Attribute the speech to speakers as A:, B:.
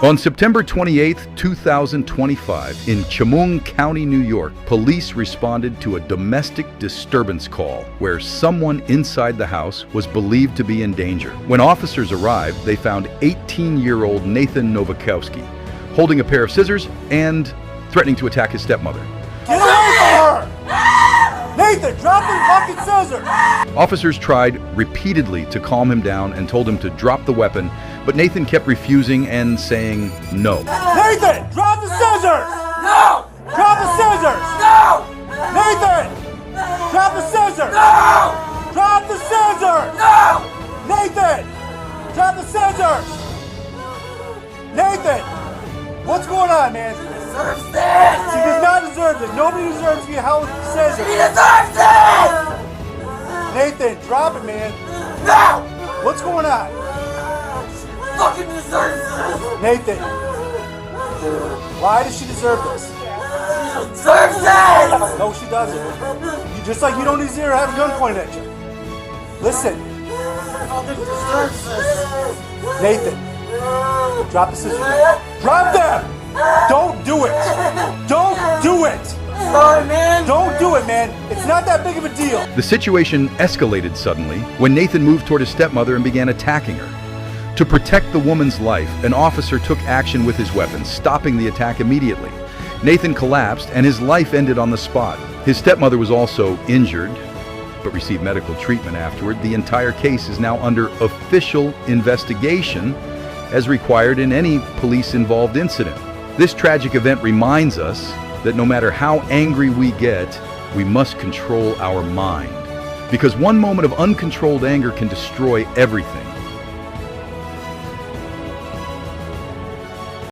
A: On September 28, 2025, in Chemung County, New York, police responded to a domestic disturbance call where someone inside the house was believed to be in danger. When officers arrived, they found 18-year-old Nathan Nowakowski holding a pair of scissors and threatening to attack his stepmother.
B: Get away from her! Nathan, drop the fucking scissors!
A: Officers tried repeatedly to calm him down and told him to drop the weapon, but Nathan kept refusing and saying no.
B: Nathan, drop the scissors!
C: No!
B: Drop the scissors!
C: No!
B: Nathan! Drop the scissors!
C: No!
B: Drop the scissors!
C: No!
B: Nathan! Drop the scissors! Nathan! What's going on, man?
C: She deserves this!
B: She does not deserve this. Nobody deserves to be held with scissors.
C: She deserves this!
B: Nathan, drop it, man.
C: No!
B: What's going on?
C: She fucking deserves this!
B: Nathan, why does she deserve this?
C: She deserves this!
B: No, she doesn't. Just like you don't deserve to have a gun pointed at you. Listen,
C: She fucking deserves this!
B: Nathan, drop the scissors. Drop them! Don't do it! Don't do it!
C: Sorry, man!
B: Don't do it, man! It's not that big of a deal.
A: The situation escalated suddenly when Nathan moved toward his stepmother and began attacking her. To protect the woman's life, an officer took action with his weapon, stopping the attack immediately. Nathan collapsed and his life ended on the spot. His stepmother was also injured, but received medical treatment afterward. The entire case is now under official investigation, as required in any police-involved incident. This tragic event reminds us that no matter how angry we get, we must control our mind. Because one moment of uncontrolled anger can destroy everything.